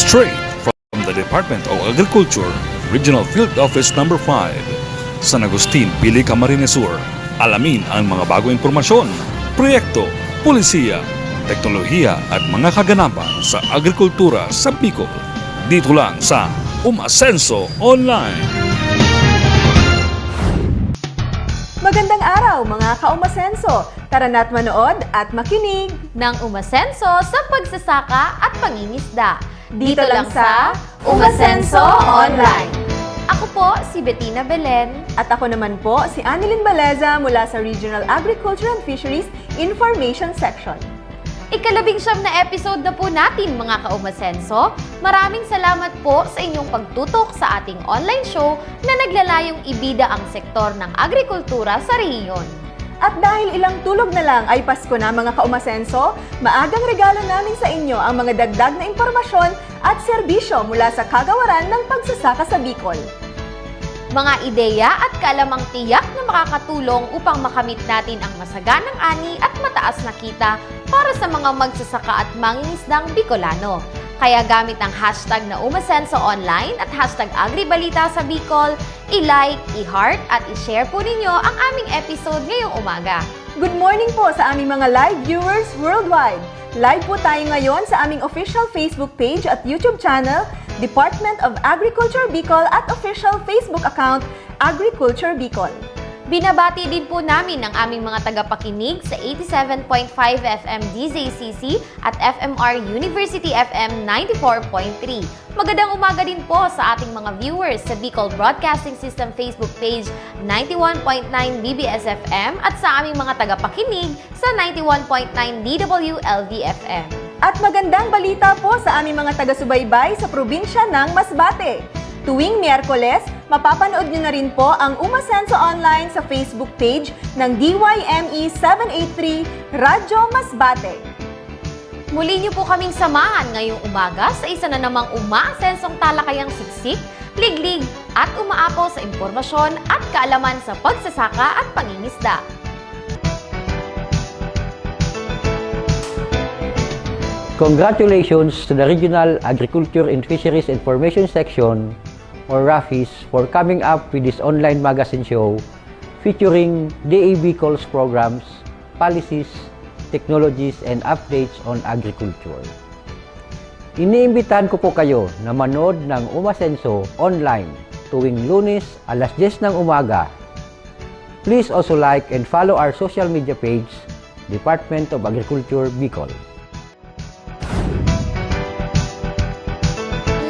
Straight from the Department of Agriculture, Regional Field Office No. 5, San Agustin, Pili, Camarines Sur. Alamin ang mga bagong impormasyon, proyekto, pulisiya, teknolohiya at mga kaganapan sa agrikultura sa Bicol. Dito lang sa Umasenso Online. Magandang araw mga ka-Umasenso! Tara na't manood at makinig ng Umasenso sa pagsasaka at pangingisda. dito lang sa Umasenso Online. Ako po si Bettina Belen. At ako naman po si Annelyn Baleza mula sa Regional Agriculture and Fisheries Information Section. Ika-19 na episode na po natin mga ka-Umasenso. Maraming salamat po sa inyong pagtutok sa ating online show na naglalayong ibida ang sektor ng agrikultura sa rehiyon. At dahil ilang tulog na lang ay Pasko na mga ka-Umasenso, maagang regalo namin sa inyo ang mga dagdag na impormasyon at serbisyo mula sa kagawaran ng pagsasaka sa Bicol. Mga ideya at kaalamang tiyak na makakatulong upang makamit natin ang masaganang ani at mataas na kita para sa mga magsasaka at mangingisdang Bicolano. Kaya gamit ang hashtag na Umasenso Online at hashtag Agribalita sa Bicol, i-like, i-heart at i-share po ninyo ang aming episode ngayong umaga. Good morning po sa aming mga live viewers worldwide. Live po tayo ngayon sa aming official Facebook page at YouTube channel, Department of Agriculture Bicol at official Facebook account, Agriculture Bicol. Binabati din po namin ang aming mga tagapakinig sa 87.5 FM DZCC at FMR University FM 94.3. Magandang umaga din po sa ating mga viewers sa Bicol Broadcasting System Facebook page 91.9 BBS FM at sa aming mga tagapakinig sa 91.9 DWLV FM. At magandang balita po sa aming mga taga-subaybay sa probinsya ng Masbate. Tuwing Miyerkules, mapapanood nyo na rin po ang Umasenso Online sa Facebook page ng DYME 783 Radyo Masbate. Muli niyo po kaming samahan ngayong umaga sa isa na namang umaasensong talakayang siksik, liglig at umaapaw sa impormasyon at kaalaman sa pagsasaka at pangingisda. Congratulations to the Regional Agriculture and Fisheries Information Section or RAFIS for coming up with this online magazine show featuring DA Bicol's programs, policies, technologies, and updates on agriculture. Iniimbitahan ko po kayo na manood ng Umasenso online tuwing Lunes alas 10 ng umaga. Please also like and follow our social media page, Department of Agriculture Bicol.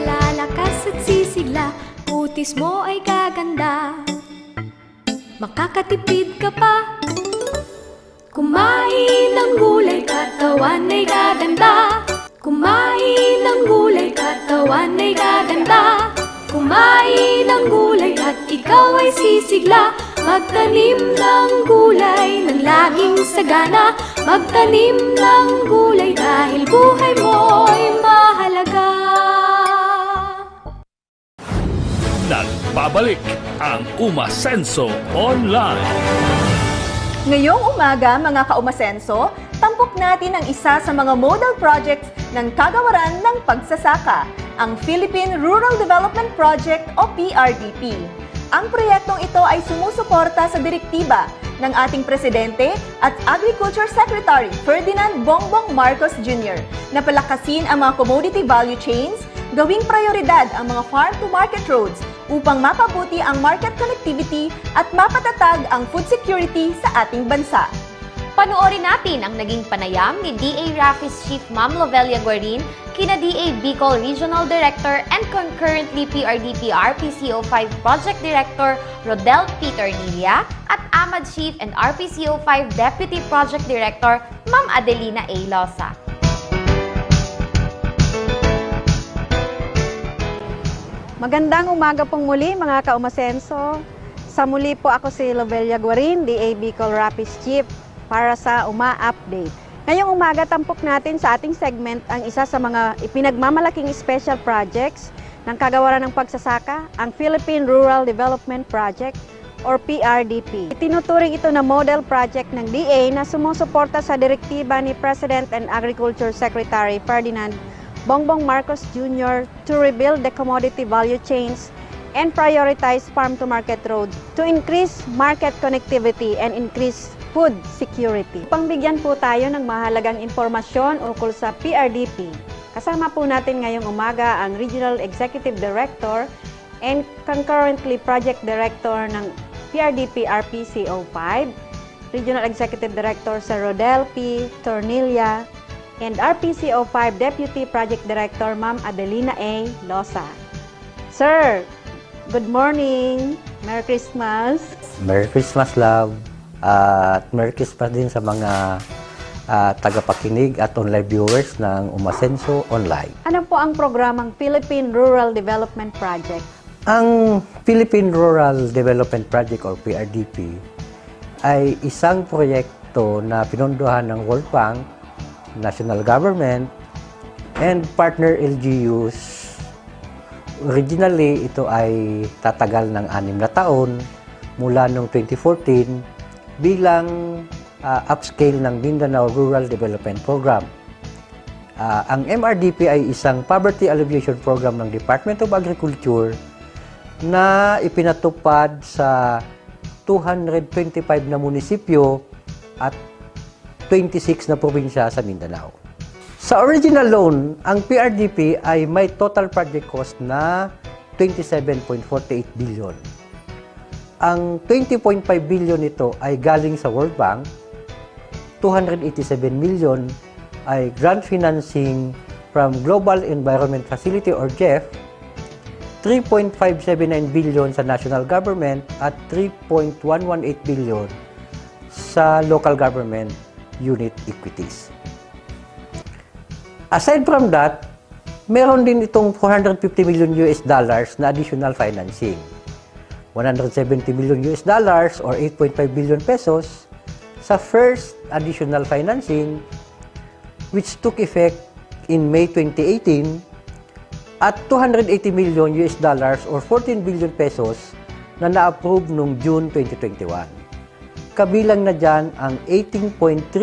Lalakas at sisigla, putis mo ay gaganda. Makakatipid ka pa. Kumain ng gulay, katawan ay gaganda. Kumain ng gulay, katawan ay gaganda. Kumain ng gulay at ikaw ay sisigla. Magtanim ng gulay ng laging sagana. Magtanim ng gulay dahil buhay mo'y mahalaga. Nagbabalik ang Umasenso Online. Ngayong umaga, mga ka-Umasenso, tampok natin ang isa sa mga model projects ng kagawaran ng pagsasaka, ang Philippine Rural Development Project o PRDP. Ang proyektong ito ay sumusuporta sa direktiba ng ating Presidente at Agriculture Secretary Ferdinand Bongbong Marcos Jr. na palakasin ang mga commodity value chains, gawing prioridad ang mga farm-to-market roads upang mapabuti ang market connectivity at mapatatag ang food security sa ating bansa. Panoorin natin ang naging panayam ni DA RAFIS Chief Ma'am Lovelia Guarin, kina DA Bicol Regional Director and concurrently PRDP RPCO5 Project Director Rodel Peter Nilia at AMAD Chief and RPCO5 Deputy Project Director Ma'am Adelina A. Losa. Magandang umaga pong muli mga ka-Umasenso. Sa muli po ako si Lovelia Guarin, DA Bicol RAFIS Chief para sa UMA Update. Ngayong umaga tampok natin sa ating segment ang isa sa mga ipinagmamalaking special projects ng kagawaran ng pagsasaka, ang Philippine Rural Development Project or PRDP. Itinuturing ito na model project ng DA na sumusuporta sa direktiba ni President and Agriculture Secretary Ferdinand Bongbong Marcos Jr. to rebuild the commodity value chains and prioritize farm-to-market roads to increase market connectivity and increase food security. Pangbigyan po tayo ng mahalagang impormasyon ukol sa PRDP. Kasama po natin ngayong umaga ang Regional Executive Director and concurrently Project Director ng PRDP RPCO5, Regional Executive Director sa Rodel P. Tornilla, and RPCO5 Deputy Project Director Ma'am Adelina A. Losa. Sir, good morning! Merry Christmas! Merry Christmas, love! At Merry Christmas din sa mga tagapakinig at online viewers ng Umasenso Online. Ano po ang programang Philippine Rural Development Project? Ang Philippine Rural Development Project or PRDP ay isang proyekto na pinondohan ng World Bank, National Government, and partner LGUs. Originally, ito ay tatagal ng 6 na taon mula noong 2014 bilang upscale ng Mindanao Rural Development Program. Ang MRDP ay isang poverty alleviation program ng Department of Agriculture na ipinatupad sa 225 na munisipyo at 26 na probinsya sa Mindanao. Sa original loan, ang PRDP ay may total project cost na 27.48 billion. Ang 20.5 billion nito ay galing sa World Bank, 287 million ay grant financing from Global Environment Facility or GEF, 3.579 billion sa national government at 3.118 billion sa local government unit equities. Aside from that, meron din itong 450 million US dollars na additional financing. 170 million US dollars or 8.5 billion pesos sa first additional financing which took effect in May 2018 at 280 million US dollars or 14 billion pesos na na-approve noong June 2021. Kabilang na dyan ang 18.3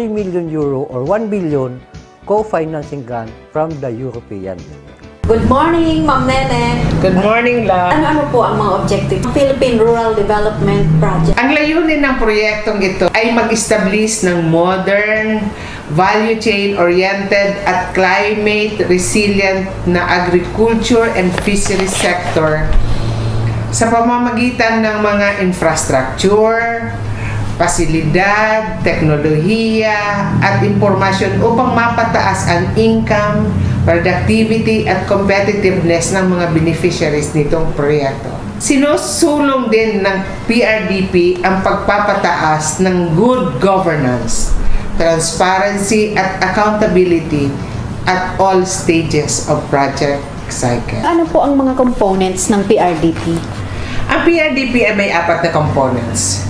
million euro or 1 billion co-financing grant from the European Union. Good morning, Ma'am Nene. Good morning, love. Ano po ang mga objective ng Philippine Rural Development Project? Ang layunin ng proyektong ito ay mag-establish ng modern, value chain-oriented at climate-resilient na agriculture and fisheries sector sa pamamagitan ng mga infrastructure, pasilidad, teknolohiya at impormasyon upang mapataas ang income, productivity at competitiveness ng mga beneficiaries nitong proyekto. Sinusulong din ng PRDP ang pagpapataas ng good governance, transparency at accountability at all stages of project cycle. Ano po ang mga components ng PRDP? Ang PRDP ay may 4 na components.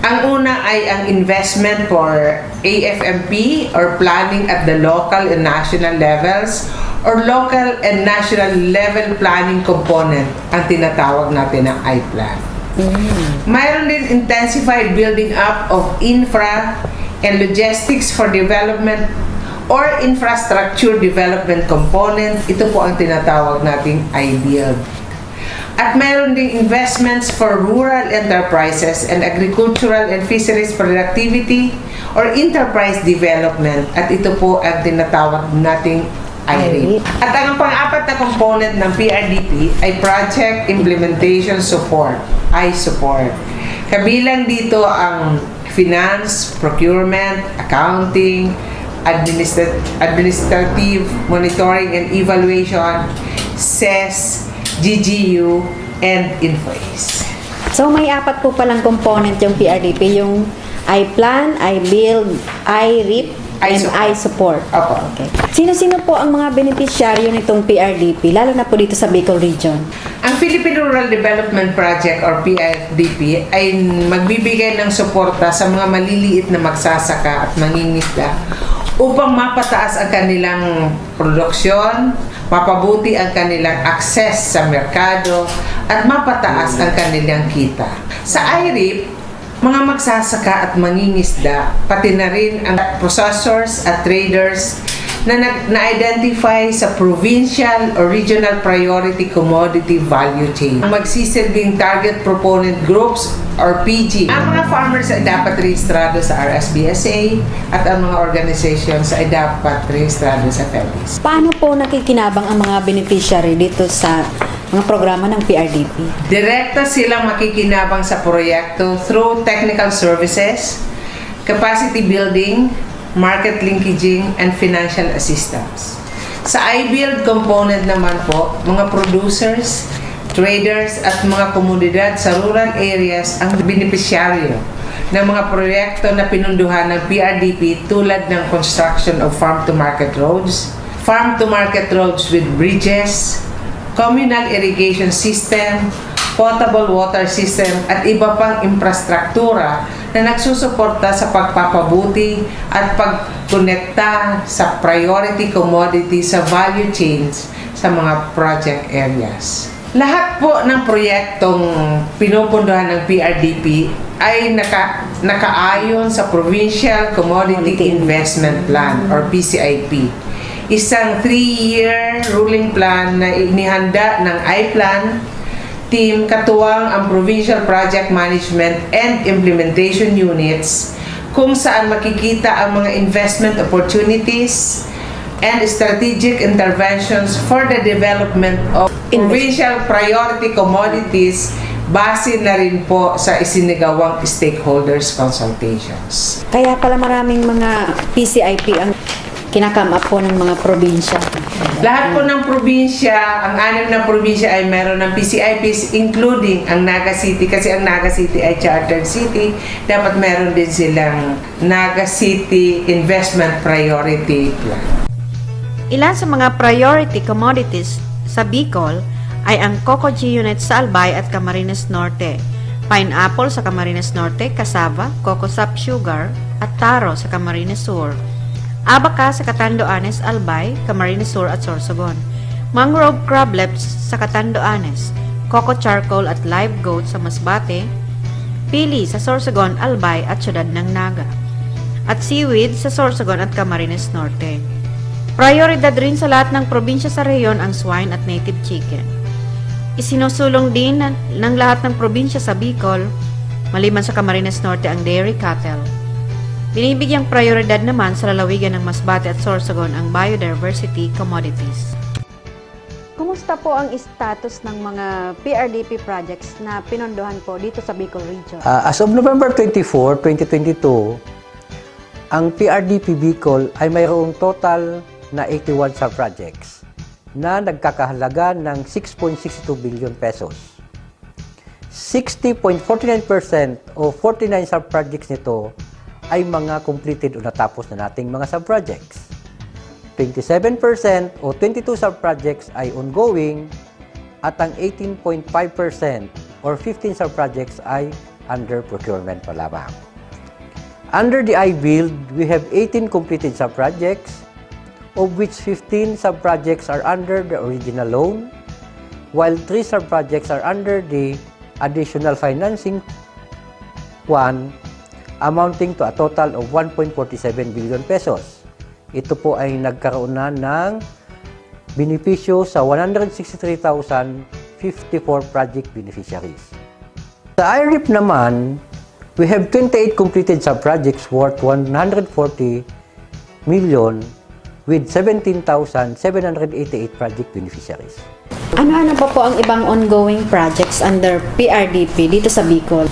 Ang una ay ang investment for AFMP or planning at the local and national levels or local and national level planning component ang tinatawag natin na I-Plan. Mayroon din intensified building up of infra and logistics for development or infrastructure development component. Ito po ang tinatawag nating I-Build. At mayroon ding investments for rural enterprises and agricultural and fisheries productivity or enterprise development. At ito po ang tinatawag nating IRIP. At ang pang-4 na component ng PRDP ay Project Implementation Support, I-Support. Kabilang dito ang finance, procurement, accounting, administrative, monitoring and evaluation, CES, GGU, and Invoice. So may 4 po palang component yung PRDP, yung I-Plan, I-Build, I-RIP, and I-Support. Opo. Okay. Sino-sino po ang mga beneficiaryo nitong PRDP, lalo na po dito sa Bicol Region? Ang Philippine Rural Development Project or PRDP ay magbibigay ng suporta sa mga maliliit na magsasaka at mangingisda upang mapataas ang kanilang produksyon, mapabuti ang kanilang access sa merkado, at mapataas ang kanilang kita. Sa IRIP, mga magsasaka at mangingisda, pati na rin ang processors at traders, na-identify sa provincial or regional priority commodity value chain. Magsisilbing target proponent groups or PG. Ang mga farmers ay dapat rehistrado sa RSBSA at ang mga organizations ay dapat rehistrado sa FEBIS. Paano po nakikinabang ang mga beneficiary dito sa mga programa ng PRDP? Direkta silang makikinabang sa proyekto through technical services, capacity building, market linkaging, and financial assistance. Sa iBuild component naman po, mga producers, traders, at mga komunidad sa rural areas ang beneficiaryo ng mga proyekto na pinunduhan ng PRDP tulad ng construction of farm-to-market roads with bridges, communal irrigation system, potable water system, at iba pang infrastruktura na nagsusuporta sa pagpapabuti at pagkonekta sa priority commodity sa value chains sa mga project areas. Lahat po ng proyektong pinupunduhan ng PRDP ay nakaayon sa Provincial Commodity Investment Plan or PCIP. Isang 3-year ruling plan na inihanda ng I-Plan team katuwang ang Provincial Project Management and Implementation Units kung saan makikita ang mga investment opportunities and strategic interventions for the development of provincial priority commodities base na rin po sa isinagawang stakeholders consultations. Kaya pala maraming mga PCIP ang kinakam up po ng mga probinsya. Lahat po ng probinsya, ang 6 na probinsya ay meron ng PCIPs including ang Naga City kasi ang Naga City ay chartered city. Dapat meron din silang Naga City Investment Priority Plan. Ilan sa mga priority commodities sa Bicol ay ang Coco G unit sa Albay at Camarines Norte, pineapple sa Camarines Norte, cassava, coco sap sugar, at taro sa Camarines Sur, abaca sa Catanduanes, Albay, Camarines Sur at Sorsogon, mangrove crablets sa Catanduanes, coco charcoal at live goat sa Masbate, pili sa Sorsogon, Albay at Syudad ng Naga, at seaweed sa Sorsogon at Camarines Norte. Prioridad rin sa lahat ng probinsya sa rehiyon ang swine at native chicken. Isinusulong din ng lahat ng probinsya sa Bicol, maliban sa Camarines Norte ang dairy cattle. Binibigyang prioridad naman sa lalawigan ng Masbate at Sorsogon ang biodiversity commodities. Kumusta po ang status ng mga PRDP projects na pinondohan po dito sa Bicol Region? As of November 24, 2022, ang PRDP Bicol ay mayroong total na 81 sub-projects na nagkakahalaga ng 6.62 billion pesos. 60.49% o 49 sub-projects nito ay mga completed o natapos na nating mga sub-projects. 27% o 22 sub-projects ay ongoing at ang 18.5% or 15 sub-projects ay under procurement pa lamang. Under the iBuild, we have 18 completed sub-projects, of which 15 sub-projects are under the original loan, while 3 sub-projects are under the additional financing 1, amounting to a total of 1.47 billion pesos. Ito po ay nagkaroon na ng benepisyo sa 163,054 project beneficiaries. Sa IRIP naman, we have 28 completed sub-projects worth 140 million with 17,788 project beneficiaries. Ano-ano pa po ang ibang ongoing projects under PRDP dito sa Bicol?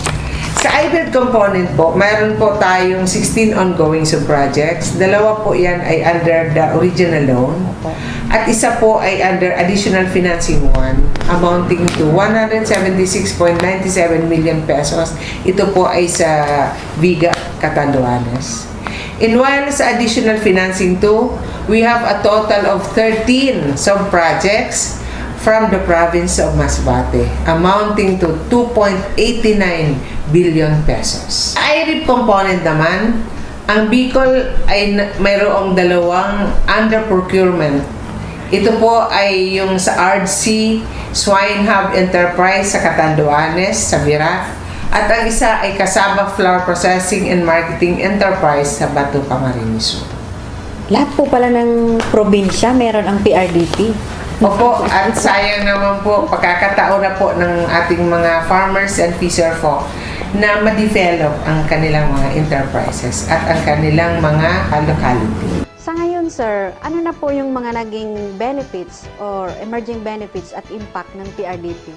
Sa iBuild component po, mayroon po tayong 16 ongoing sub-projects. 2 po yan ay under the original loan. At isa po ay under additional financing 1 amounting to 176.97 million pesos. Ito po ay sa Viga, Catanduanes. And while sa additional financing 2, we have a total of 13 sub-projects from the province of Masbate amounting to 2.89 billion pesos. IRIP component naman, ang Bicol ay mayroong 2 under procurement. Ito po ay yung sa RDC Swine Hub Enterprise sa Catanduanes, sa Virac, at ang isa ay Cassava Flour Processing and Marketing Enterprise sa Batu, Camarines Sur. Lahat po pala ng probinsya meron ang PRDP. Opo, at sayang naman po, pagkakataon na po ng ating mga farmers and fisher folk na ma-develop ang kanilang mga enterprises at ang kanilang mga locality. Sa ngayon, sir, ano na po yung mga naging benefits or emerging benefits at impact ng PRDP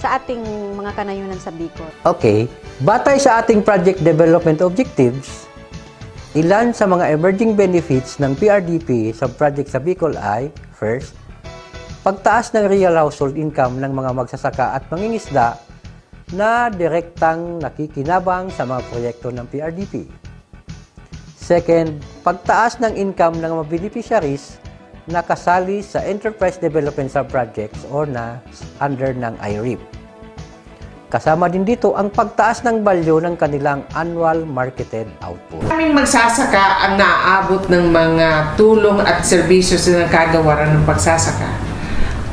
sa ating mga kanayunan sa Bicol? Okay, batay sa ating project development objectives, ilan sa mga emerging benefits ng PRDP sa project sa Bicol ay, first, pagtaas ng real household income ng mga magsasaka at mangingisda na direktang nakikinabang sa mga proyekto ng PRDP. Second, pagtaas ng income ng mga beneficiaries na kasali sa Enterprise Development Sub-Projects or na under ng IRIP. Kasama din dito ang pagtaas ng value ng kanilang annual marketed output. Maraming magsasaka ang naaabot ng mga tulong at serbisyo ng kagawaran ng pagsasaka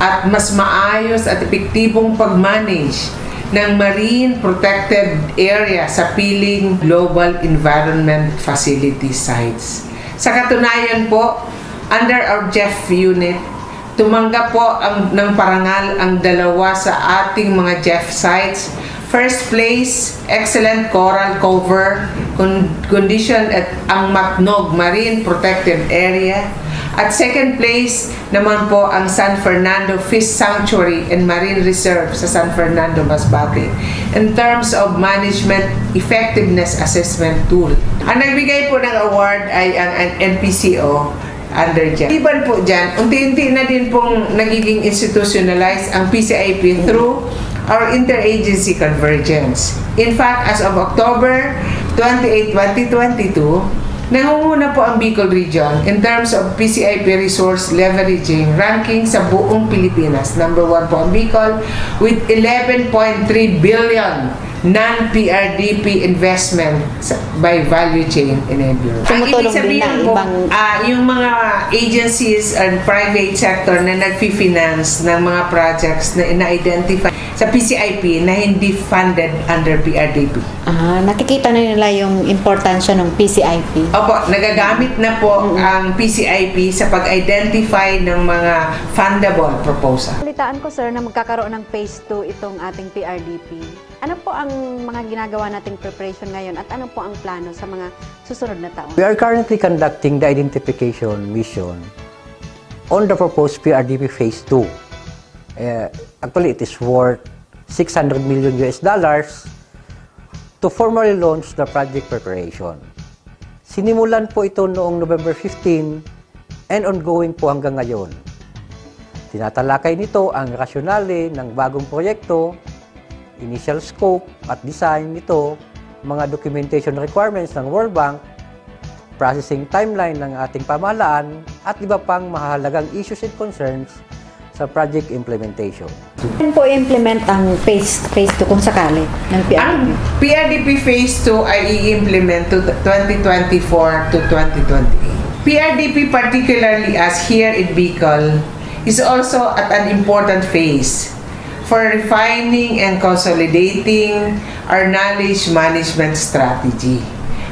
at mas maayos at epektibong pag-manage ng marine protected area sa piling global environment facility sites. Sa katunayan po, under our GEF unit, tumanggap po ng parangal ang dalawa sa ating mga GEF sites. First place, excellent coral cover condition at ang Matnog Marine Protected Area. At second place naman po ang San Fernando Fish Sanctuary and Marine Reserve sa San Fernando, Masbate in terms of management effectiveness assessment tool. Ang nagbigay po ng award ay ang NPCO under dyan. Iban po dyan, unti-unti na din pong nagiging institutionalized ang PCIP through our interagency convergence. In fact, as of October 28, 2022, nangunguna po ang Bicol Region in terms of PCIP resource leveraging ranking sa buong Pilipinas. Number 1 po ang Bicol with 11.3 billion non-PRDP investment by value chain enabler. Ang ibig Tumutulong din sabihin ng po, ibang- yung mga agencies and private sector na nag-finance ng mga projects na ina-identify sa PCIP na hindi funded under PRDP. Nakikita na nila yung importansya ng PCIP. Opo, nagagamit na po ang PCIP sa pag-identify ng mga fundable proposal. Balitaan ko, sir, na magkakaroon ng phase 2 itong ating PRDP. Ano po ang mga ginagawa nating preparation ngayon at ano po ang plano sa mga susunod na taon? We are currently conducting the identification mission on the proposed PRDP Phase 2. Actually, it is worth $600 million to formally launch the project preparation. Sinimulan po ito noong November 15 and ongoing po hanggang ngayon. Tinatalakay nito ang rasyonale ng bagong proyekto, initial scope at design nito, mga documentation requirements ng World Bank, processing timeline ng ating pamahalaan, at iba pang mahalagang issues and concerns sa project implementation. Ano po i-implement ang phase 2 kung sakali ng PRDP? Ang PRDP Phase 2 ay i-implement to 2024 to 2028. PRDP, particularly as here in Bicol, is also at an important phase for refining and consolidating our knowledge management strategy.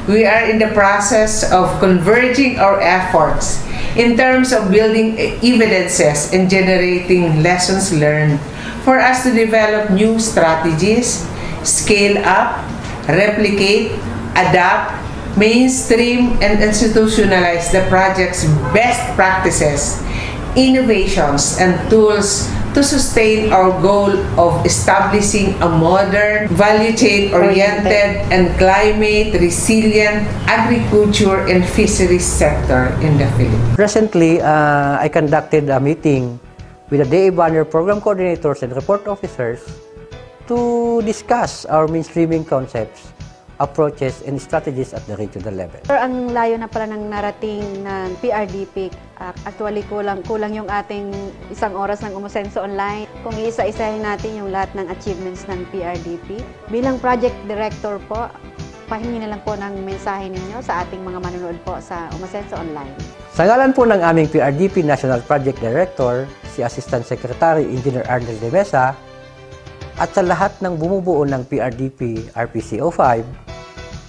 We are in the process of converging our efforts in terms of building evidences and generating lessons learned for us to develop new strategies, scale up, replicate, adapt, mainstream, and institutionalize the project's best practices, innovations, and tools to sustain our goal of establishing a modern, value chain-oriented, and climate-resilient agriculture and fisheries sector in the Philippines. Recently, I conducted a meeting with the DA Banner program coordinators and report officers to discuss our mainstreaming concepts, approaches, and strategies at the regional level. Sir, ang layo na pala ng narating ng PRDP. Actually, kulang yung ating isang oras ng Umasenso Online. Kung iisa-isahin natin yung lahat ng achievements ng PRDP. Bilang project director po, pahingi na lang po ng mensahe ninyo sa ating mga manonood po sa Umasenso Online. Sa ngalan po ng aming PRDP National Project Director, si Assistant Secretary Engineer Arnel de Mesa, at sa lahat ng bumubuo ng PRDP RPCO5,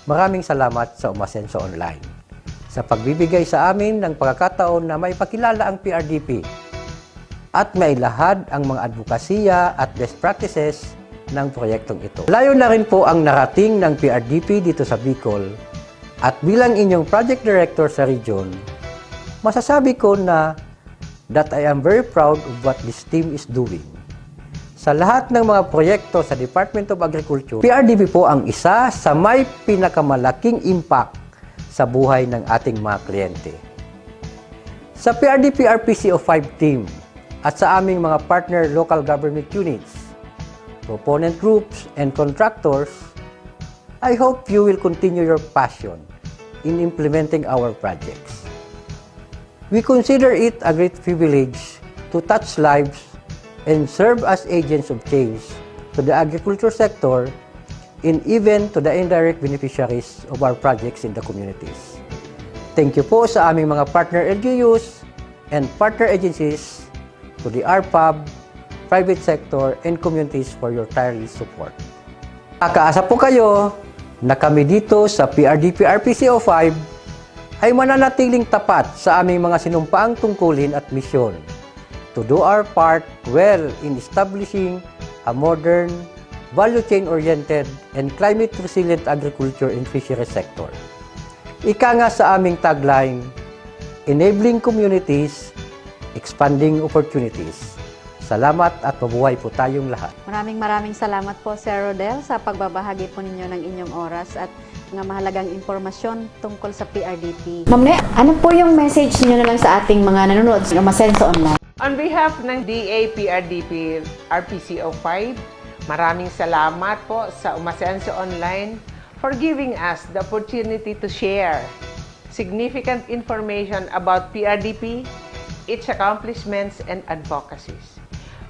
maraming salamat sa Umasenso Online. sa pagbibigay sa amin ng pagkakataon na maipakilala ang PRDP at mailahad ang mga advokasya at best practices ng proyektong ito. Layo na rin po ang narating ng PRDP dito sa Bicol at bilang inyong project director sa region, masasabi ko na that I am very proud of what this team is doing. Sa lahat ng mga proyekto sa Department of Agriculture, PRDP po ang isa sa may pinakamalaking impact sa buhay ng ating mga kliyente. Sa PRDP RPCO 5 team at sa aming mga partner local government units, proponent groups, and contractors, I hope you will continue your passion in implementing our projects. We consider it a great privilege to touch lives and serve as agents of change to the agriculture sector and even to the indirect beneficiaries of our projects in the communities. Thank you po sa aming mga partner LGUs and partner agencies, to the RPAB, private sector, and communities for your tireless support. Nakaasa po kayo na kami dito sa PRDP RPCO 5 ay mananatiling tapat sa aming mga sinumpaang tungkulin at misyon to do our part well in establishing a modern, value chain-oriented, and climate-resilient agriculture and fisheries sector. Ika nga sa aming tagline, enabling communities, expanding opportunities. Salamat at mabuhay po tayong lahat. Maraming salamat po, Sir Rodel, sa pagbabahagi po ninyo ng inyong oras at mga mahalagang impormasyon tungkol sa PRDP. Ma'am Ne, ano po yung message niyo na lang sa ating mga nanonood sa Umasenso Online? On behalf ng DA-PRDP RPCO 5, maraming salamat po sa Umasenso Online for giving us the opportunity to share significant information about PRDP, its accomplishments and advocacies.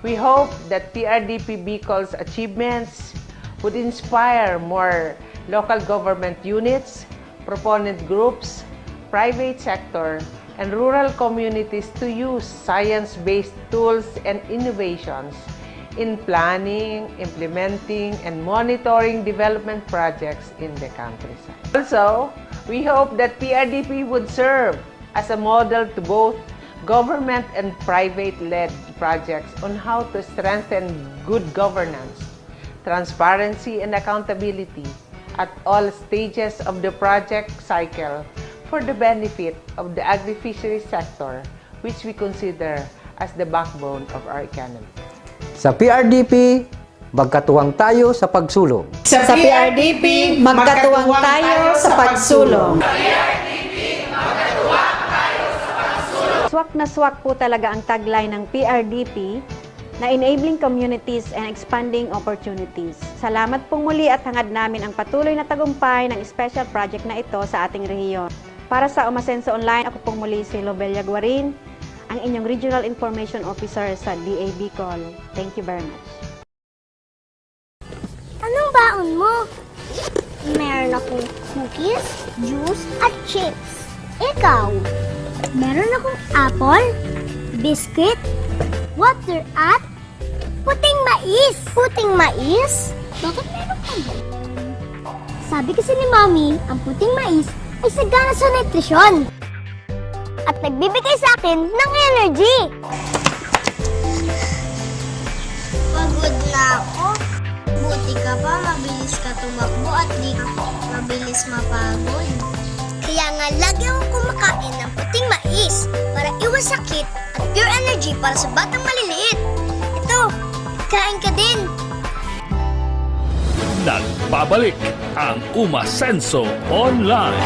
We hope that PRDP Bicol's achievements would inspire more local government units, proponent groups, private sector, and rural communities to use science-based tools and innovations in planning, implementing, and monitoring development projects in the countryside. Also, we hope that PRDP would serve as a model to both government and private-led projects on how to strengthen good governance, transparency, and accountability at all stages of the project cycle for the benefit of the agri-fisheries sector, which we consider as the backbone of our economy. Sa PRDP, magkatuwang tayo sa pagsulong. Sa PRDP, magkatuwang tayo sa pagsulong. Swak na swak po talaga ang tagline ng PRDP na enabling communities and expanding opportunities. Salamat pong muli at hangad namin ang patuloy na tagumpay ng special project na ito sa ating rehiyon. Para sa Umasenso Online, ako pong muli si Lobelia Guarin, ang inyong Regional Information Officer sa DA Bicol. Thank you very much. Anong baon mo? Meron akong cookies, juice, at chips. Ikaw? Meron akong apple, biscuit, water at puting mais. Puting mais? Bakit meron ka ba? Sabi kasi ni Mommy, ang puting mais ay sagana sa nutrisyon. At nagbibigay sa akin ng energy. Pagod na ako. Buti ka pa, mabilis ka tumakbo at di mabilis mapagod. Kaya nga lagi akong kumakain ng puting mais para iwas sakit at pure energy para sa batang maliliit. Ito, kain ka din. Nagbabalik ang Umasenso Online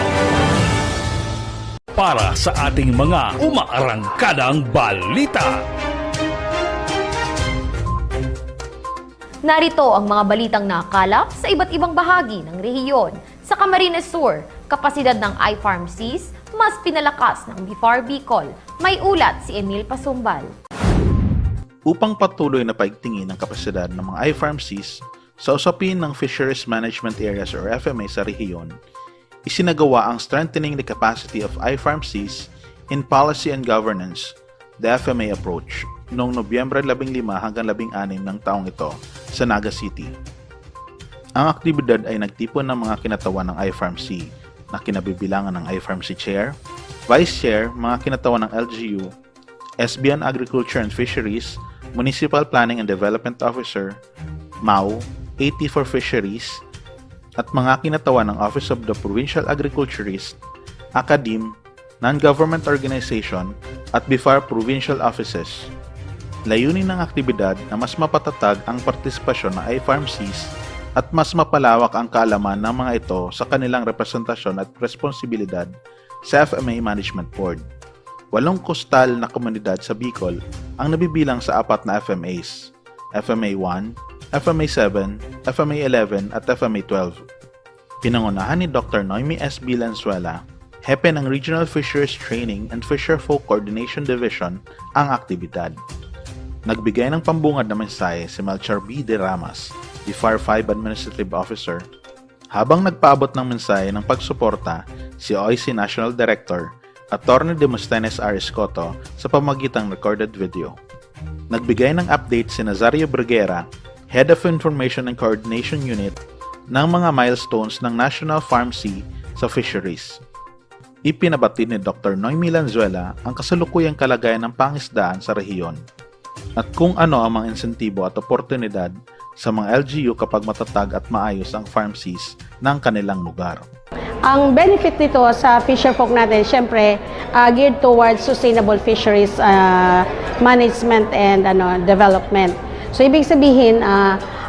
para sa ating mga umaarangkadang balita. Narito ang mga balitang nakalap sa iba't ibang bahagi ng rehiyon. Sa Camarines Sur, kapasidad ng iFarm-Cs mas pinalakas ng BIFAR Bicol. May ulat si Emil Pasumbal. Upang patuloy na paigtingin ang kapasidad ng mga iFarm-Cs sa usapin ng Fisheries Management Areas or FMA sa rehiyon, isinagawa ang Strengthening the Capacity of iFarm-Cs in Policy and Governance, the FMA Approach, noong Nobyembre 15 hanggang 16 ng taong ito sa Naga City. Ang aktibidad ay nagtipon ng mga kinatawan ng iFarm-C na kinabibilangan ng I-Pharmacy Chair, Vice Chair, mga kinatawan ng LGU, SBN Agriculture and Fisheries, Municipal Planning and Development Officer, MAU, AT for Fisheries, at mga kinatawan ng Office of the Provincial Agriculturist, Academe, non-government organization, at BIFAR provincial offices. Layunin ng aktibidad na mas mapatatag ang partisipasyon ng I-Pharmacies at mas mapalawak ang kaalaman ng mga ito sa kanilang representasyon at responsibilidad sa FMA Management Board. 8 kostal na komunidad sa Bicol ang nabibilang sa 4 na FMAs, FMA 1, FMA 7, FMA 11 at FMA 12. Pinangunahan ni Dr. Noemi S. Valenzuela, hepe ng Regional Fisheries Training and Fisherfolk Coordination Division, ang aktibidad. Nagbigay ng pambungad na mensahe si Melchor B. De Ramas, BIFAR 5 Administrative Officer, habang nagpaabot ng mensahe ng pagsuporta si OIC National Director Atty. Demosthenes R. Escoto sa pamagitang recorded video. Nagbigay ng update si Nazario Bruguera, Head of Information and Coordination Unit, ng mga milestones ng National Pharmacy sa Fisheries. Ipinabati ni Dr. Noemi Valenzuela ang kasalukuyang kalagayan ng pangisdaan sa rehiyon at kung ano ang mga insentibo at oportunidad sa mga LGU kapag matatag at maayos ang pharmacies ng kanilang lugar. Ang benefit nito sa fisherfolk natin, syempre, geared towards sustainable fisheries management and development. So, ibig sabihin,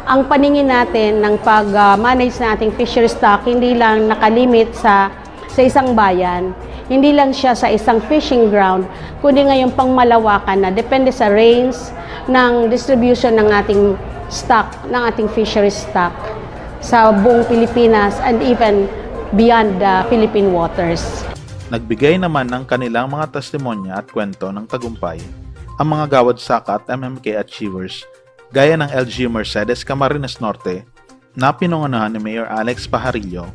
ang paningin natin ng pag-manage na ating fishery stock, hindi lang nakalimit sa isang bayan, hindi lang siya sa isang fishing ground, kundi ngayong pangmalawakan na depende sa range ng distribution ng ating stock, ng ating fishery stock sa buong Pilipinas and even beyond the Philippine waters. Nagbigay naman ng kanilang mga testimonya at kwento ng tagumpay ang mga gawad saka at MMK achievers gaya ng LGU Mercedes Camarines Norte na pinangunahan ni Mayor Alex Pajarillo,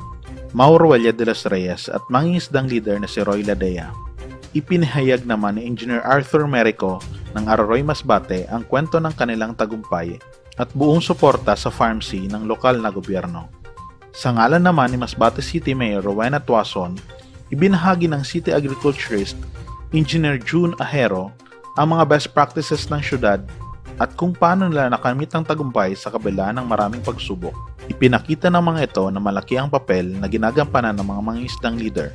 Mauruelia de los Reyes at mangingisdang leader na si Roy Ladea. Ipinahayag naman ni Engineer Arthur Merico ng Aroroy Masbate ang kwento ng kanilang tagumpay at buong suporta sa pharmacy ng lokal na gobyerno. Sa ngalan naman ni Masbate City Mayor Rowena Tuason, ibinahagi ng City Agriculturist Engineer June Ahero ang mga best practices ng syudad at kung paano nila nakamit ang tagumpay sa kabila ng maraming pagsubok. Ipinakita ng mga ito na malaki ang papel na ginagampanan ng mga mangingisdang leader,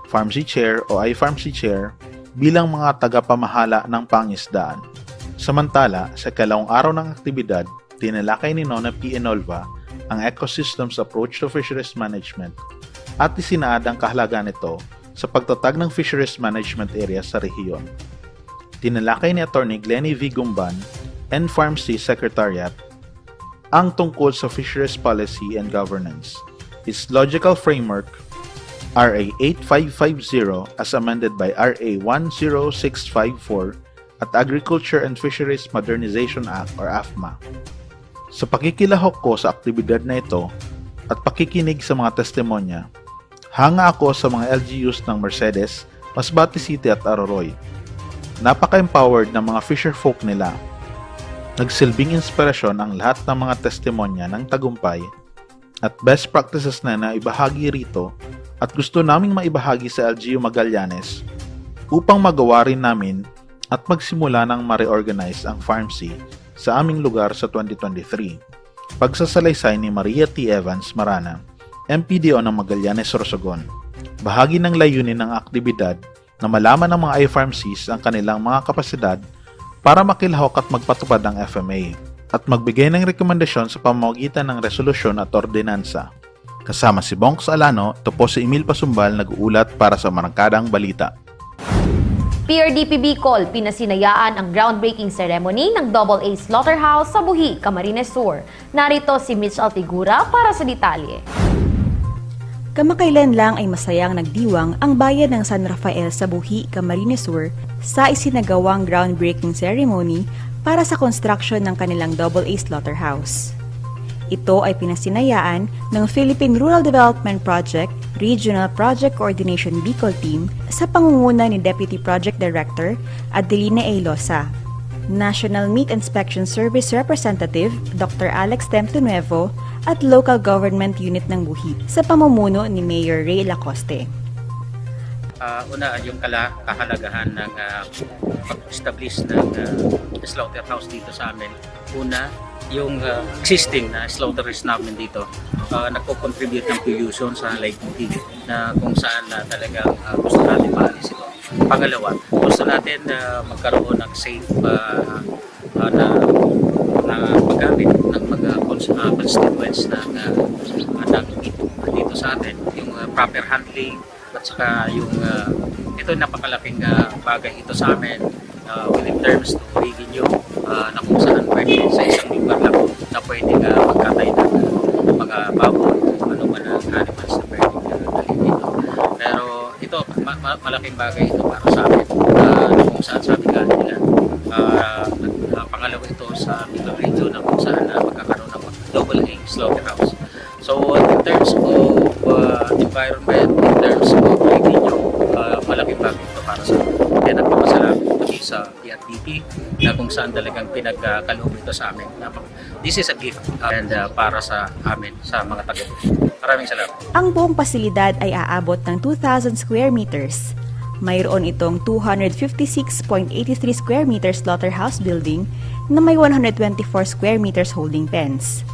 Pharmacy Chair o I-Pharmacy Chair bilang mga tagapamahala ng pangisdaan. Samantala, sa kalawang araw ng aktibidad, tinalakay ni Nona P. Enolva ang ecosystems approach to fisheries management at isinaad ang kahalagaan nito sa pagtatag ng fisheries management area sa rehiyon. Tinalakay ni Atty. Glenny V. Gumban, NPharmacy Secretariat, ang tungkol sa fisheries policy and governance, its logical framework, RA 8550 as amended by RA 10654 at Agriculture and Fisheries Modernization Act or AFMA. Sa pakikilahok ko sa aktibidad na ito at pakikinig sa mga testimonya, hanga ako sa mga LGUs ng Mercedes, Masbate City at Aroroy. Napaka-empowered ng mga fisherfolk nila. Nagsilbing inspirasyon ang lahat ng mga testimonya ng tagumpay at best practices na naibahagi rito at gusto naming maibahagi sa LGU Magallanes upang magawa rin namin at magsimula ng ma-reorganize ang pharmacy sa aming lugar sa 2023. Pagsasalaysay ni Maria T. Evans Marana, MPDO ng Magallanes, Sorsogon. Bahagi ng layunin ng aktibidad na malaman ng mga I-Pharmacies ang kanilang mga kapasidad para makilahok at magpatupad ng FMA at magbigay ng rekomendasyon sa pamamagitan ng resolusyon at ordinansa. Kasama si Bonks Alano, ito po si Emil Pasumbal nag-uulat para sa Marangkadang Balita. PRDP Bicol, pinasinayaan ang groundbreaking ceremony ng AA Slaughterhouse sa Buhi, Camarines Sur. Narito si Mitch Altigura para sa detalye. Kamakailan lang ay masayang nagdiwang ang bayan ng San Rafael sa Buhi, Camarines Sur sa isinagawang groundbreaking ceremony para sa construction ng kanilang AA Slaughterhouse. Ito ay pinasinayaan ng Philippine Rural Development Project Regional Project Coordination Bicol Team sa pangunguna ni Deputy Project Director Adelina A. Losa, National Meat Inspection Service Representative Dr. Alex Temptonuevo at Local Government Unit ng Buhi sa pamumuno ni Mayor Ray Lacoste. Una, yung kahalagahan ng pag-establish ng slaughterhouse dito sa amin. Una, yung existing na slaughterhouse namin dito nagko-contribute ng pollution sa Lake Buhi na kung saan talagang gusto natin maalis ito. Pangalawa, gusto natin magkaroon ng safe na paggamit ng mga constituents dito sa atin, yung proper handling at saka yung ito napakalaking bagay ito sa amin within terms to revenue na kung saan pwede sa isang lugar lang na pwede magkatay ng mga baboy, ano man ang animals na pwede dalhin dito. Pero ito, malaking bagay ito para sa amin kung saan sabi ka nila pangalawa ito sa Middle Region na kung saan magkakaroon ng AA slaughterhouse. So in terms of environment, in terms of revenue, malaking bagay ito para sa amin. Kaya nagpapasalamat kami sa PRDP na kung saan talagang pinagkaloob ito sa amin. This is a gift and para sa amin, sa mga taga. Maraming salamat. Ang buong pasilidad ay aabot ng 2,000 square meters. Mayroon itong 256.83 square meters slaughterhouse building na may 124 square meters holding pens.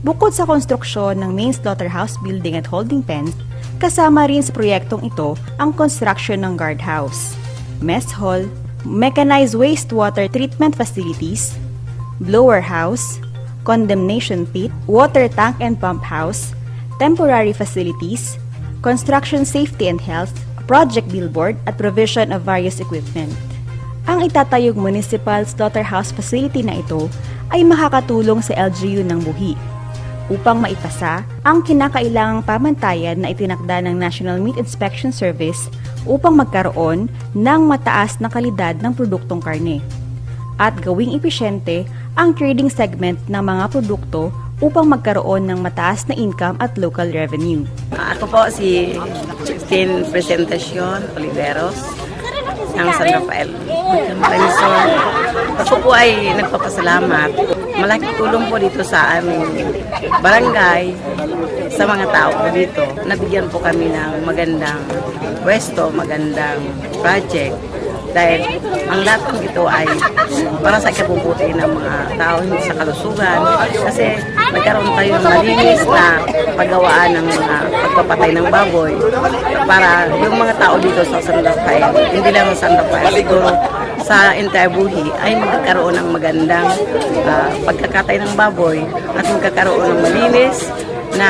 Bukod sa konstruksyon ng main slaughterhouse building at holding pens, kasama rin sa proyektong ito ang construction ng guardhouse, mess hall, mechanized wastewater treatment facilities, blower house, condemnation pit, water tank and pump house, temporary facilities, construction safety and health, project billboard at provision of various equipment. Ang itatayong municipal slaughterhouse facility na ito ay makakatulong sa LGU ng Buhi upang maipasa ang kinakailangang pamantayan na itinakda ng National Meat Inspection Service upang magkaroon ng mataas na kalidad ng produktong karne at gawing epesyente ang trading segment ng mga produkto upang magkaroon ng mataas na income at local revenue. Ako po si Christine Presentacion Oliveros ng San Rafael. Ako po ay nagpapasalamat. Malaking tulong po dito sa aming barangay, sa mga tao po dito. Nabigyan po kami ng magandang pwesto, magandang project. Dahil ang lahat ng ito ay para sa ikabubuti ng mga tao, hindi sa kalusugan. Kasi nagkaroon tayo ng malinis na paggawaan ng mga pagpapatay ng baboy para yung mga tao dito sa San Rafael, hindi lang sa San Rafael, siguro sa entire Buhi ay magkakaroon ng magandang pagkakatay ng baboy at magkakaroon ng malinis na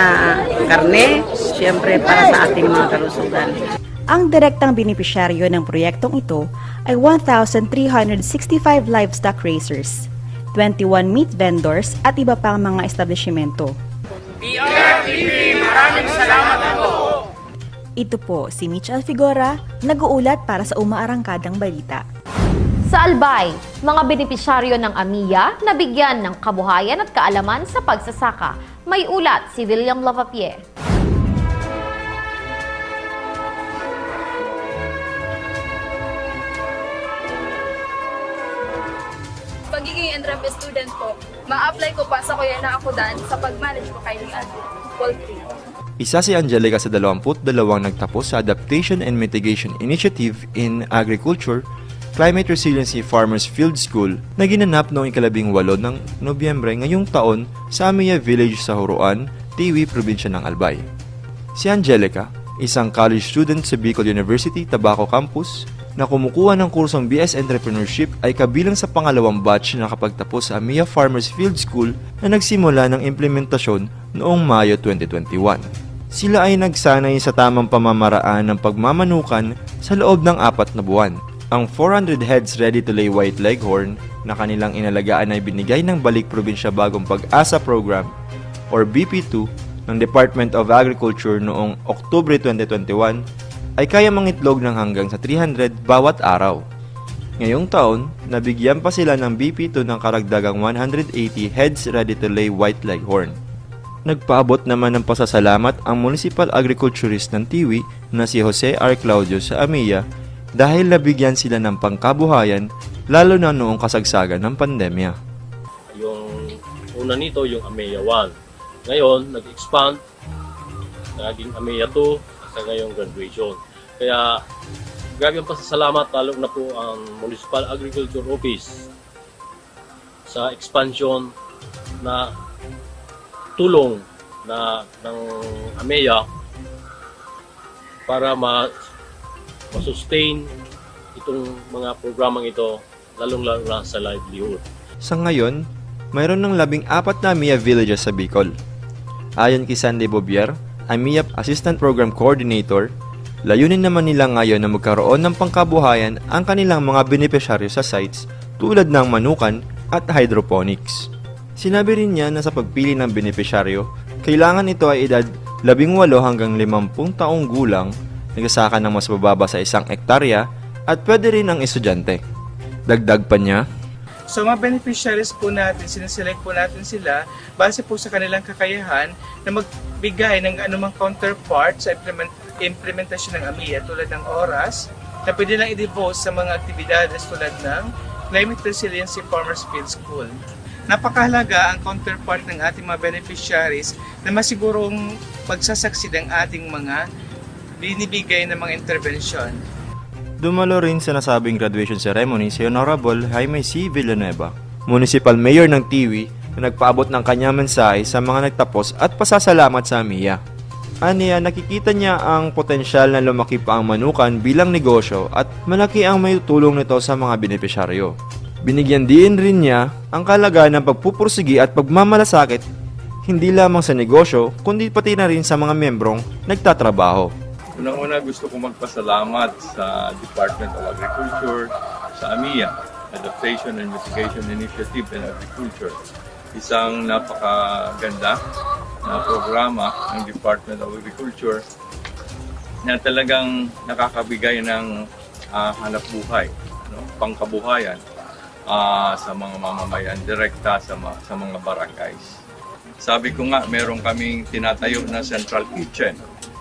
karne, siyempre para sa ating mga kalusugan. Ang direktang benepisyaryo ng proyektong ito ay 1,365 livestock raisers, 21 meat vendors at iba pang mga establishmento. PRDP, maraming salamat po! Ito po si Mitch Alfigora, nag-uulat para sa Umaarangkadang Balita. Sa Albay, mga benepisyaryo ng AMIA nabigyan ng kabuhayan at kaalaman sa pagsasaka. May ulat si William Lavapié. Pagiging entrapment student ko, ma-apply ko pa sa Kuya na ako dan sa pag-manage ko kay poultry. Isa si Angelica sa 22 nagtapos sa Adaptation and Mitigation Initiative in Agriculture, Climate Resiliency Farmers Field School na ginanap noong 18 ng Nobyembre ngayong taon sa Amia Village sa Huruan, Tiwi, Probinsya ng Albay. Si Angelica, isang college student sa Bicol University, Tabaco Campus, na kumukuha ng kursong BS Entrepreneurship ay kabilang sa pangalawang batch na nakapagtapos sa Amia Farmers Field School na nagsimula ng implementasyon noong Mayo 2021. Sila ay nagsanay sa tamang pamamaraan ng pagmamanukan sa loob ng 4 na buwan. Ang 400 heads ready-to-lay white leghorn na kanilang inalagaan ay binigay ng Balik Probinsya Bagong Pag-asa Program or BP2 ng Department of Agriculture noong Oktubre 2021 ay kaya mangitlog ng hanggang sa 300 bawat araw. Ngayong taon, nabigyan pa sila ng BP2 ng karagdagang 180 heads ready-to-lay white leghorn. Nagpaabot naman ng pasasalamat ang municipal agriculturist ng Tiwi na si Jose R. Claudio sa AMIA dahil nabigyan sila ng pangkabuhayan lalo na noong kasagsagan ng pandemya. Yung una nito, yung AMIA 1. Ngayon, nag-expand, naging AMEA 2, hanggang ngayong graduation. Kaya, grabe ang pasasalamat, lalo na po ang Municipal Agriculture Office sa expansion na tulong ng AMEA para ma-sustain itong mga programang ito, lalong-lalo na sa livelihood. Sa ngayon, mayroon ng 14 na AMEA villages sa Bicol. Ayon kay Sandy Bobier, AMEA Assistant Program Coordinator, layunin naman nila ngayon na magkaroon ng pangkabuhayan ang kanilang mga benepisyaryo sa sites tulad ng manukan at hydroponics. Sinabi rin niya na sa pagpili ng benepisyaryo, kailangan ito ay edad 18 hanggang 50 taong gulang, nagsasaka ng mas bababa sa 1 hektarya at pwede rin ang estudyante. Dagdag pa niya, So mga beneficiaries po natin, sinaselect po natin sila base po sa kanilang kakayahan na magbigay ng anumang counterpart sa implementasyon ng AMEA tulad ng oras na pwede lang i-devote sa mga aktibidades tulad ng Climate Resiliency Farmers Field School. Napakahalaga ang counterpart ng ating mga beneficiaries na masigurong magsasucceed ang ating mga binibigay na mga intervention. dumalo rin sa nasabing graduation ceremony si Honorable Jaime C. Villanueva, Municipal Mayor ng Tiwi, na nagpaabot ng kanyang mensahe sa mga nagtapos at pasasalamat sa AMEA. Aniya, nakikita niya ang potensyal na lumaki pa ang manukan bilang negosyo at malaki ang may tulong nito sa mga benepisyaryo. Binigyan din rin niya ang kalagayan ng pagpupursigi at pagmamalasakit hindi lamang sa negosyo kundi pati na rin sa mga membrong nagtatrabaho. Unang-una gusto kong magpasalamat sa Department of Agriculture, sa AMEA, Adaptation and Mitigation Initiative in Agriculture. Isang napakaganda na programa ng Department of Agriculture na talagang nakakabigay ng hanap buhay, pangkabuhayan sa mga mamamayan, direkta sa mga barangays. Sabi ko nga, meron kaming tinatayo na central kitchen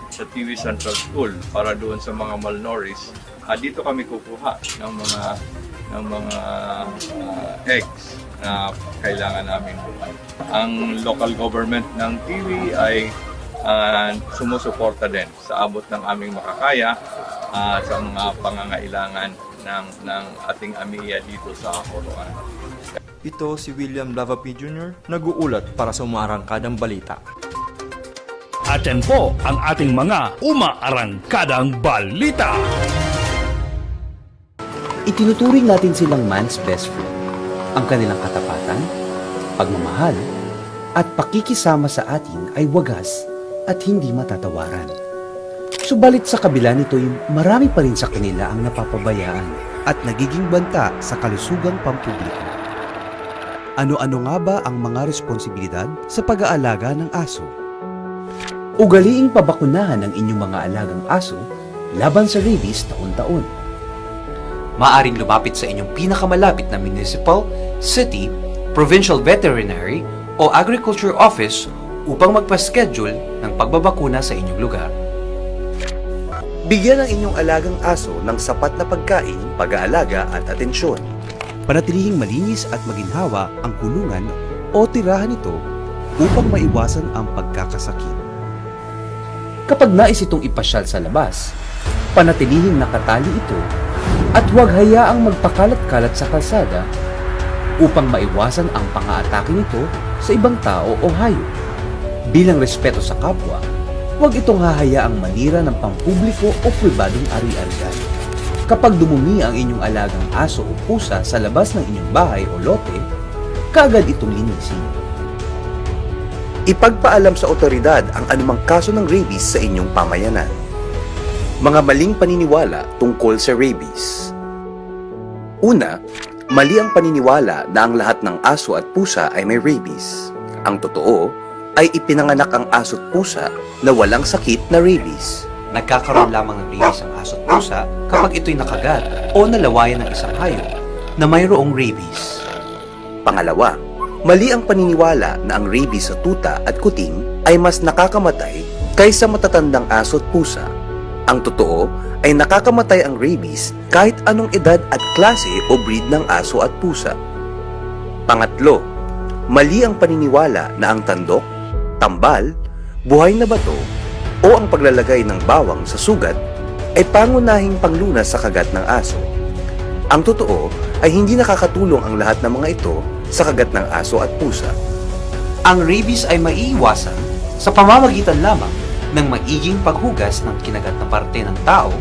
sa Tiwi Central School para doon sa mga malnourished. Dito kami kukuha ng mga eggs na kailangan namin buhay. Ang local government ng Tiwi ay sumusuporta din sa abot ng aming makakaya sa mga pangangailangan ng ating AMEA dito sa Horoan. Ito si William Lava P. Jr. nag-uulat para sa umaarangkadang balita. At yan po ang ating mga umaarangkadang balita. Itinuturing natin silang man's best friend. Ang kanilang katapatan, pagmamahal, at pakikisama sa atin ay wagas at hindi matatawaran. Subalit sa kabila nito'y marami pa rin sa kanila ang napapabayaan at nagiging banta sa kalusugang pampubliko. Ano-ano nga ba ang mga responsibilidad sa pag-aalaga ng aso? Ugaliing pabakunahan ang inyong mga alagang aso laban sa rabies taon-taon. Maaring lumapit sa inyong pinakamalapit na municipal, city, provincial veterinary o agriculture office upang magpa-schedule ng pagbabakuna sa inyong lugar. Bigyan ang inyong alagang aso ng sapat na pagkain, pag-aalaga at atensyon. Panatilihing malinis at maginhawa ang kulungan o tirahan nito upang maiwasan ang pagkakasakit. Kapag nais itong ipasyal sa labas, panatilihing nakatali ito at huwag hayaang magpakalat-kalat sa kalsada upang maiwasan ang pang-aatake nito sa ibang tao o hayop. Bilang respeto sa kapwa, huwag itong hahayaang manira ng pampubliko o pribadong ari-arian. Kapag dumumi ang inyong alagang aso o pusa sa labas ng inyong bahay o lote, kaagad itong linisin. Ipagpaalam sa otoridad ang anumang kaso ng rabies sa inyong pamayanan. Mga maling paniniwala tungkol sa rabies. Una, mali ang paniniwala na ang lahat ng aso at pusa ay may rabies. Ang totoo ay ipinanganak ang aso at pusa na walang sakit na rabies. Nagkakaroon lamang ng rabies ang aso at pusa kapag ito'y nakagat o nalawayan ng isang hayop na mayroong rabies. Pangalawa, mali ang paniniwala na ang rabies sa tuta at kuting ay mas nakakamatay kaysa matatandang aso at pusa. Ang totoo ay nakakamatay ang rabies kahit anong edad at klase o breed ng aso at pusa. Pangatlo, mali ang paniniwala na ang tandok, tambal, buhay na bato, o ang paglalagay ng bawang sa sugat ay pangunahing panglunas sa kagat ng aso. Ang totoo ay hindi nakakatulong ang lahat ng mga ito sa kagat ng aso at pusa. Ang rabies ay maiiwasan sa pamamagitan lamang ng maiging paghugas ng kinagat na parte ng tao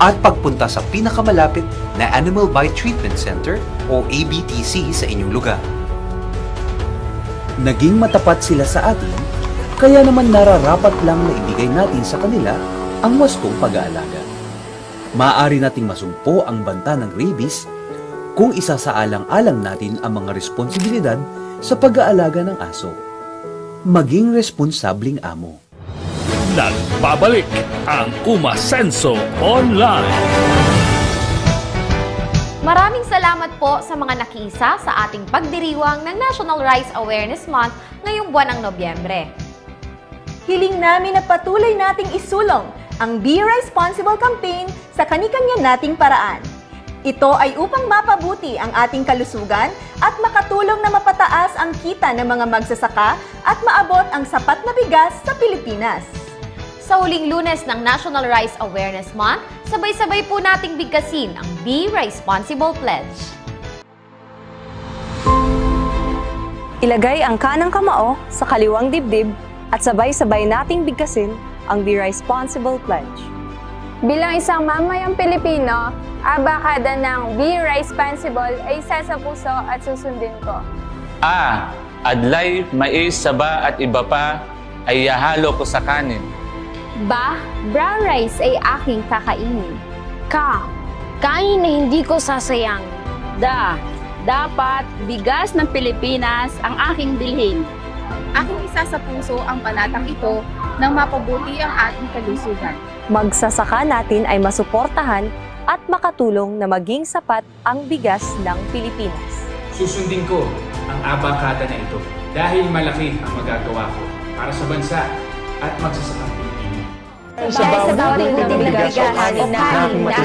at pagpunta sa pinakamalapit na Animal Bite Treatment Center o ABTC sa inyong lugar. Naging matapat sila sa atin, kaya naman nararapat lang na ibigay natin sa kanila ang wastong pag-aalaga. Maaari nating masumpo ang banta ng rabies kung isasaalang-alang natin ang mga responsibilidad sa pag-aalaga ng aso. Maging responsabling amo. Nagbabalik ang Umasenso Online. Maraming salamat po sa mga nakiisa sa ating pagdiriwang ng National Rice Awareness Month ngayong buwan ng Nobyembre. Hiling namin na patuloy nating isulong ang Be Responsible campaign sa kanikanya nating paraan. Ito ay upang mapabuti ang ating kalusugan at makatulong na mapataas ang kita ng mga magsasaka at maabot ang sapat na bigas sa Pilipinas. Sa huling Lunes ng National Rice Awareness Month, sabay-sabay po nating bigkasin ang Be Responsible Pledge. Ilagay ang kanang kamao sa kaliwang dibdib at sabay-sabay nating bigkasin ang Be Responsible Pledge. Bilang isang mamayang Pilipino, abakada ng Be Responsible ay isa sa puso at susundin ko. Adlay, mais, saba at iba pa ay ihahalo ko sa kanin. Ba, brown rice ay aking kakainin. Ka, kain na hindi ko sasayang. Dapat bigas ng Pilipinas ang aking bilhin. Aking isa sa puso ang panatang ito nang mapabuti ang ating kalusugan. Magsasaka natin ay masuportahan at makatulong na maging sapat ang bigas ng Pilipinas. Susundin ko ang abakada na ito dahil malaki ang magagawa ko para sa bansa at magsasakang Pilipino. Sa bawat buti ng bigas o kanin na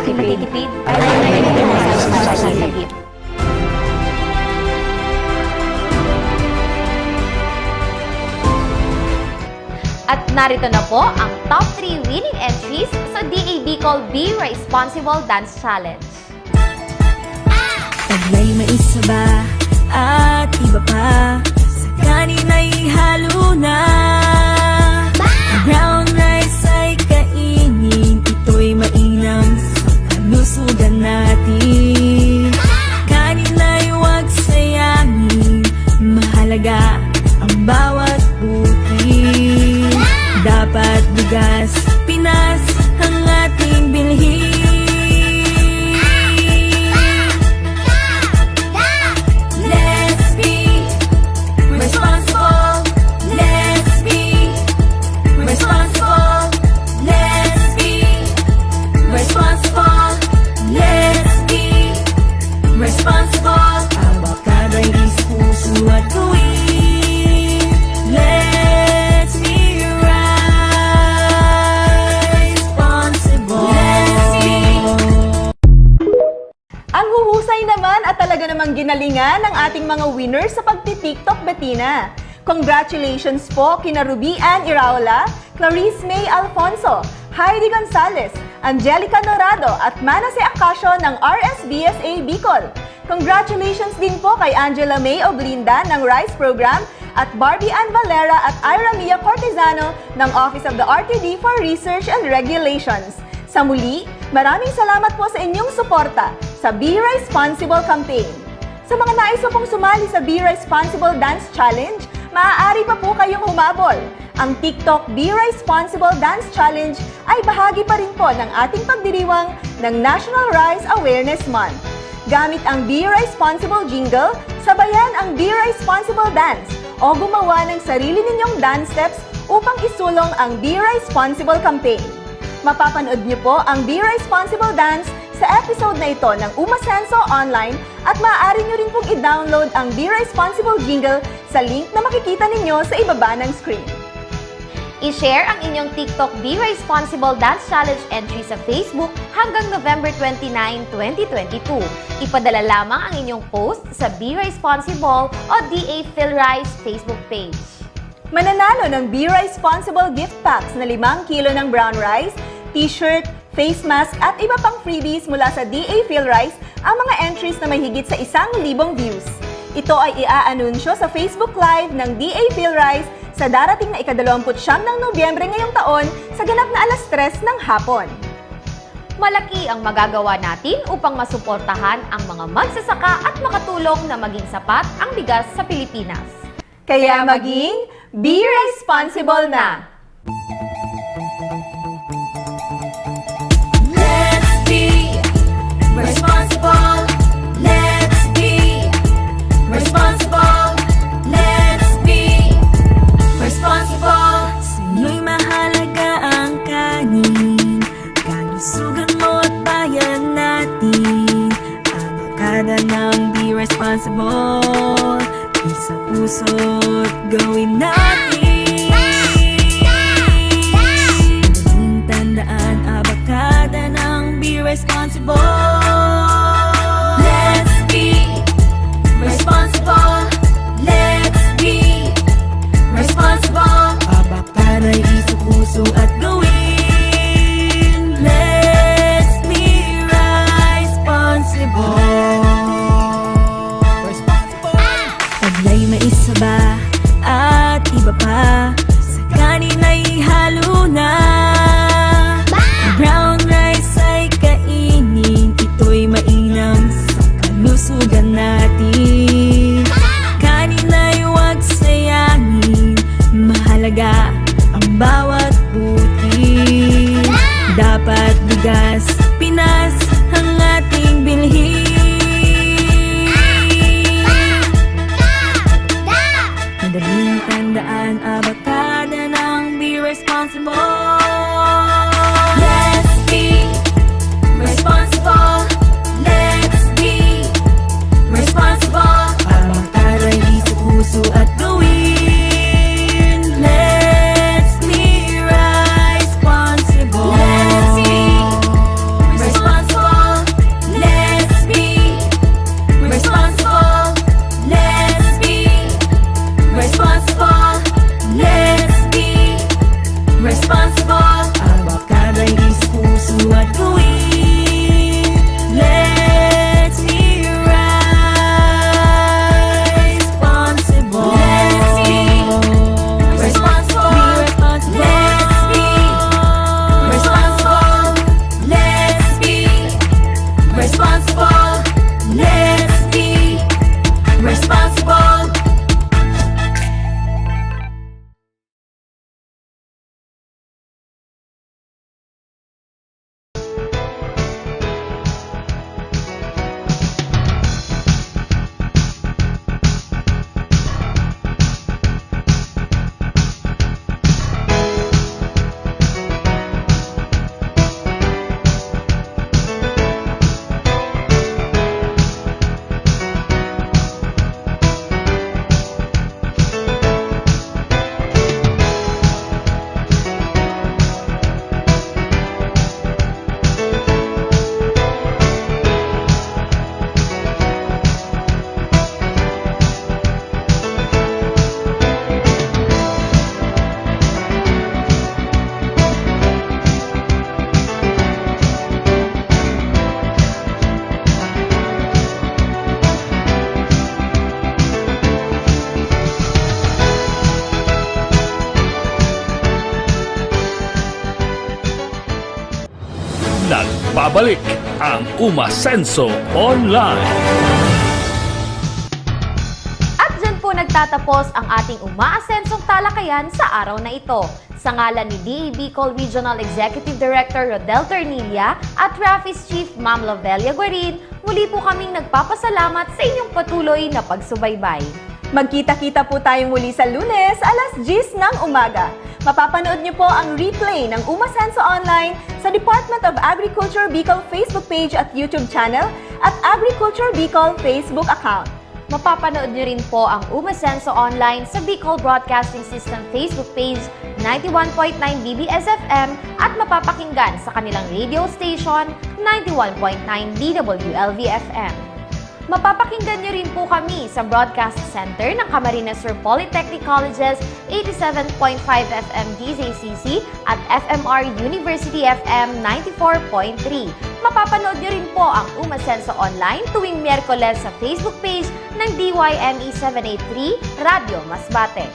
aking matitipid, ay may sagip. At narito na po ang top 3 winning entries sa DAB Call Be Responsible Dance Challenge. Taglay, mais, saba at iba pa, sa kanin ay halo na. Brown rice ay kainin, ito'y mainam sa kalusugan natin. Kanin ay huwag sayangin, mahalaga ang bawat buti. Dapat bigas, Pinas ang ating bilhin. Let's be responsible. Let's be responsible. Let's be responsible. Let's be responsible. Abakada, is puso at tuwin. Let's be Ang huhusay naman at talaga namang ginalingan ng ating mga winners sa pagti-TikTok, Bettina. Congratulations po kina Ruby Ann Iraola, Clarice May Alfonso, Heidi Gonzalez, Angelica Norado at Manase Acacio ng RSBSA Bicol. Congratulations din po kay Angela May Oblinda ng RISE Program at Barbie Ann Valera at Ira Mia Cortizano ng Office of the RTD for Research and Regulations. Sa muli, maraming salamat po sa inyong suporta sa Be Responsible campaign. Sa mga nais pong sumali sa Be Responsible Dance Challenge, maaari pa po kayong humabol. Ang TikTok Be Responsible Dance Challenge ay bahagi pa rin po ng ating pagdiriwang ng National Rice Awareness Month. Gamit ang Be Responsible jingle, sabayan ang Be Responsible Dance o gumawa ng sarili ninyong dance steps upang isulong ang Be Responsible campaign. Mapapanood niyo po ang Be Responsible Dance sa episode na ito ng Umasenso Online at maaari niyo rin pong i-download ang Be Responsible jingle sa link na makikita ninyo sa ibaba ng screen. I-share ang inyong TikTok Be Responsible Dance Challenge entry sa Facebook hanggang November 29, 2022. Ipadala lamang ang inyong post sa Be Responsible o DA PhilRice Facebook page. Mananalo ng Be Responsible gift packs na 5 kilo ng brown rice, t-shirt, face mask at iba pang freebies mula sa DA PhilRice ang mga entries na may higit sa 1,000 views. Ito ay iaanunsyo sa Facebook Live ng DA PhilRice sa darating na ika-29 ng Nobyembre ngayong taon sa ganap na 3:00 ng hapon. Malaki ang magagawa natin upang masuportahan ang mga magsasaka at makatulong na maging sapat ang bigas sa Pilipinas. Kaya maging Be Responsible na! Let's be responsible. Let's be responsible. Let's be responsible. Sa'yo'y mahalaga ang kanin, kalusugan mo at bayan natin. Ang akada ng Be Responsible, isa puso't gawin natin. Madaling tandaan, abakada ng Be Responsible. Let's be responsible. Let's be responsible. Abakada'y isa puso at gawin. Let's be responsible. Taglay maisaba at iba pa, sa kanin ay halo na. Brown rice ay kainin, ito'y mainam sa kalusugan natin. Kanin ay huwag sayangin, mahalaga ang bawat butil. Dapat bigas, Pinas ang ating bilhin. Madaling tandaan, abakada ng Be Responsible. Let's be responsible. Let's be responsible. Abakada'y isa puso at gawin. Let's be responsible. Let's be responsible. Let's be responsible. Let's be responsible. Let's be responsible. Abakada'y isa puso at gawin. Let's be responsible. Let's be responsible. Let's be responsible. Let's be responsible. Let's be responsible. Nagbabalik ang Umasenso Online. At dyan po nagtatapos ang ating umaasensong talakayan sa araw na ito. Sa ngalan ni DA Bicol Regional Executive Director Rodel Ternilla at Traffic Chief Ma'am Lovelia Guarin, muli po kaming nagpapasalamat sa inyong patuloy na pagsubaybay. Magkita-kita po tayong muli sa Lunes, 10:00 ng umaga. Mapapanood niyo po ang replay ng Umasenso Online sa Department of Agriculture Bicol Facebook page at YouTube channel at Agriculture Bicol Facebook account. Mapapanood nyo rin po ang Umasenso Online sa Bicol Broadcasting System Facebook page 91.9 BBS-FM at mapapakinggan sa kanilang radio station 91.9 DWLV-FM. Mapapakinggan niyo rin po kami sa Broadcast Center ng Camarines Sur Polytechnic College's 87.5 FM DZCC at FMR University FM 94.3. Mapapanood niyo rin po ang Umasenso Online tuwing Miyerkules sa Facebook page ng DYME 783 Radio Masbate.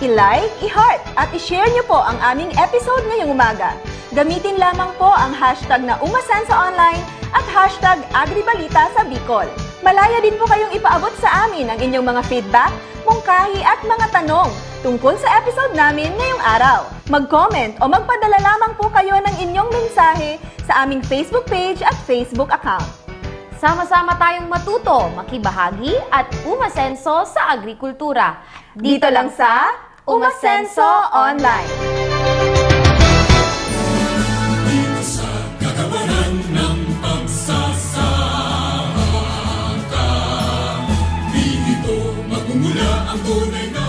I-like, i-heart at i-share niyo po ang aming episode ngayong umaga. Gamitin lamang po ang hashtag na Umasenso Online at hashtag Agribalita sa Bicol. Malaya din po kayong ipaabot sa amin ang inyong mga feedback, mungkahi at mga tanong tungkol sa episode namin ngayong araw. Mag-comment o magpadala lamang po kayo ng inyong mensahe sa aming Facebook page at Facebook account. Sama-sama tayong matuto, makibahagi at umasenso sa agrikultura. Dito lang sa Umasenso Online. Sa kagawaran ng pagsasaka, dito magmumula ang tunay na